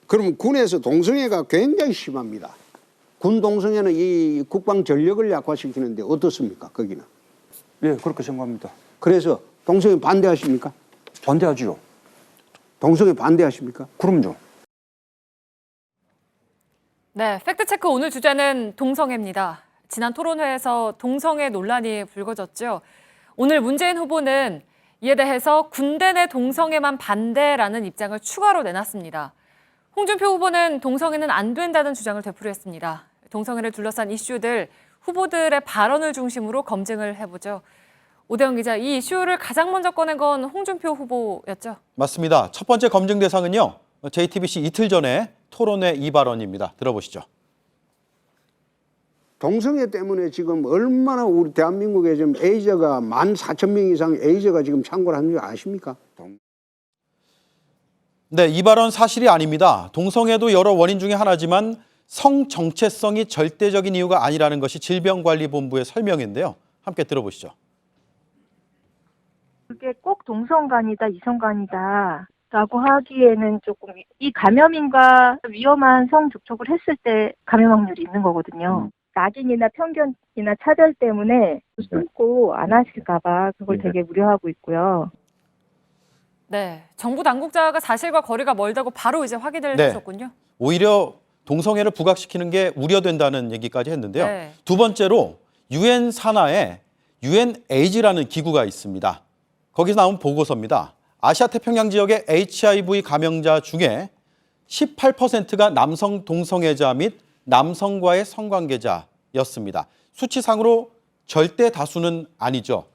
그러면 군에서 동성애가 굉장히 심합니다. 군 동성애는 이 국방 전력을 약화시키는데 어떻습니까? 거기는. 예, 그렇게 생각합니다. 그래서 동성애 반대하십니까? 반대하지요. 동성애 반대하십니까? 그럼요. 네, 팩트체크 오늘 주제는 동성애입니다. 지난 토론회에서 동성애 논란이 불거졌죠. 오늘 문재인 후보는 이에 대해서 군대 내 동성애만 반대라는 입장을 추가로 내놨습니다. 홍준표 후보는 동성애는 안 된다는 주장을 되풀이했습니다. 동성애를 둘러싼 이슈들, 후보들의 발언을 중심으로 검증을 해보죠. 오대영 기자, 이 이슈를 가장 먼저 꺼낸 건 홍준표 후보였죠? 맞습니다. 첫 번째 검증 대상은요. JTBC 이틀 전에 토론회 이 발언입니다. 들어보시죠. 동성애 때문에 지금 얼마나 우리 대한민국에 지금 에이저가 14,000명 이상 에이저가 지금 창궐 하는 줄 아십니까? 네, 이 발언 사실이 아닙니다. 동성애도 여러 원인 중에 하나지만 성 정체성이 절대적인 이유가 아니라는 것이 질병관리본부의 설명인데요. 함께 들어보시죠. 그게 꼭 동성간이다, 이성간이다 라고 하기에는 조금 이 감염인과 위험한 성접촉을 했을 때 감염 확률이 있는 거거든요. 낙인이나 편견이나 차별 때문에 숨고 안 하실까 봐 그걸 되게 우려하고 있고요. 네, 정부 당국자가 사실과 거리가 멀다고 바로 이제 확인을 네. 하셨군요. 오히려 동성애를 부각시키는 게 우려된다는 얘기까지 했는데요. 네. 두 번째로 유엔 산하에 UNAIDS라는 기구가 있습니다. 거기서 나온 보고서입니다. 아시아 태평양 지역의 HIV 감염자 중에 18%가 남성 동성애자 및 남성과의 성관계자였습니다. 수치상으로 절대 다수는 아니죠.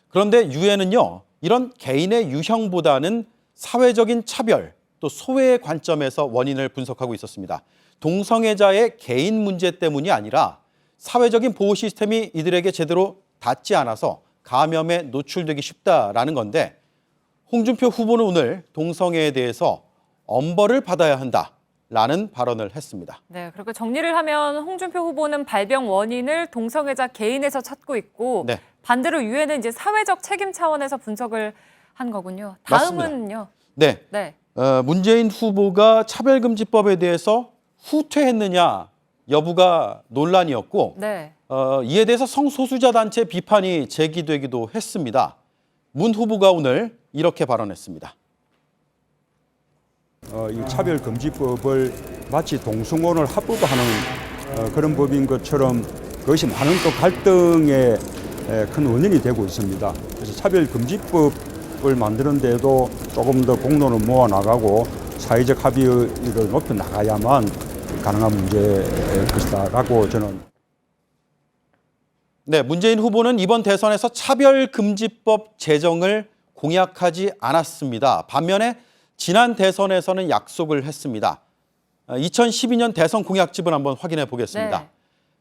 그런데 유엔은요, 이런 개인의 유형보다는 사회적인 차별, 또 소외의 관점에서 원인을 분석하고 있었습니다. 동성애자의 개인 문제 때문이 아니라 사회적인 보호 시스템이 이들에게 제대로 닿지 않아서 감염에 노출되기 쉽다라는 건데, 홍준표 후보는 오늘 동성애에 대해서 엄벌을 받아야 한다라는 발언을 했습니다. 네, 그렇게 정리를 하면 홍준표 후보는 발병 원인을 동성애자 개인에서 찾고 있고 네. 반대로 유엔은 이제 사회적 책임 차원에서 분석을 한 거군요. 맞습니다. 다음은요. 네, 네. 문재인 후보가 차별금지법에 대해서 후퇴했느냐 여부가 논란이었고 네. 이에 대해서 성소수자 단체 비판이 제기되기도 했습니다. 문 후보가 오늘 이렇게 발언했습니다. 이 차별금지법을 마치 동성혼을 합법화하는 그런 법인 것처럼 그것이 많은 또 갈등의 큰 원인이 되고 있습니다. 그래서 차별금지법을 만드는 데도 조금 더 공론을 모아 나가고 사회적 합의를 높여 나가야만 가능한 문제일 것이다라고 저는. 네, 문재인 후보는 이번 대선에서 차별금지법 제정을 공약하지 않았습니다. 반면에 지난 대선에서는 약속을 했습니다. 2012년 대선 공약집을 한번 확인해 보겠습니다. 네.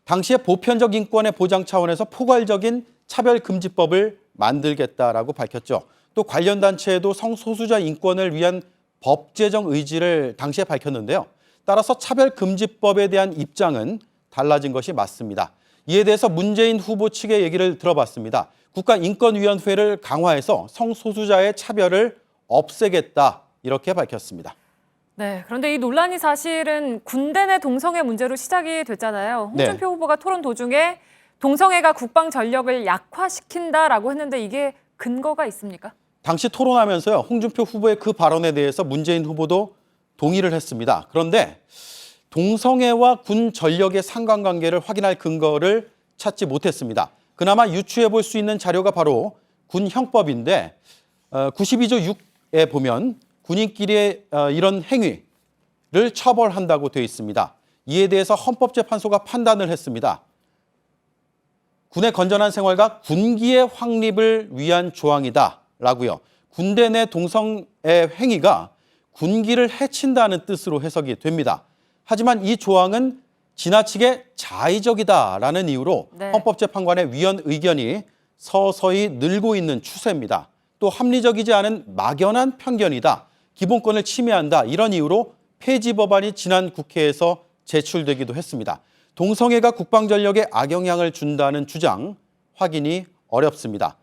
당시에 보편적 인권의 보장 차원에서 포괄적인 차별금지법을 만들겠다라고 밝혔죠. 또 관련 단체에도 성소수자 인권을 위한 법 제정 의지를 당시에 밝혔는데요. 따라서 차별금지법에 대한 입장은 달라진 것이 맞습니다. 이에 대해서 문재인 후보 측의 얘기를 들어봤습니다. 국가인권위원회를 강화해서 성소수자의 차별을 없애겠다 이렇게 밝혔습니다. 네, 그런데 이 논란이 사실은 군대 내 동성애 문제로 시작이 됐잖아요. 홍준표 후보가 토론 도중에 동성애가 국방 전력을 약화시킨다라고 했는데 이게 근거가 있습니까? 당시 토론하면서요, 홍준표 후보의 그 발언에 대해서 문재인 후보도 동의를 했습니다. 그런데 동성애와 군 전력의 상관관계를 확인할 근거를 찾지 못했습니다. 그나마 유추해 볼 수 있는 자료가 바로 군 형법인데 92조 6에 보면 군인끼리의 이런 행위를 처벌한다고 되어 있습니다. 이에 대해서 헌법재판소가 판단을 했습니다. 군의 건전한 생활과 군기의 확립을 위한 조항이다라고요. 군대 내 동성애 행위가 군기를 해친다는 뜻으로 해석이 됩니다. 하지만 이 조항은 지나치게 자의적이다라는 이유로 네. 헌법재판관의 위헌 의견이 서서히 늘고 있는 추세입니다. 또 합리적이지 않은 막연한 편견이다. 기본권을 침해한다. 이런 이유로 폐지 법안이 지난 국회에서 제출되기도 했습니다. 동성애가 국방전력에 악영향을 준다는 주장 확인이 어렵습니다.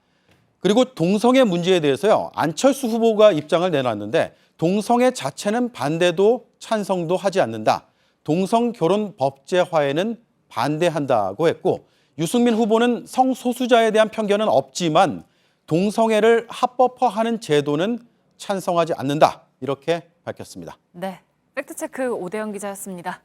그리고 동성애 문제에 대해서요, 안철수 후보가 입장을 내놨는데 동성애 자체는 반대도 찬성도 하지 않는다. 동성 결혼 법제화에는 반대한다고 했고, 유승민 후보는 성소수자에 대한 편견은 없지만 동성애를 합법화하는 제도는 찬성하지 않는다. 이렇게 밝혔습니다. 네, 팩트체크 오대영 기자였습니다.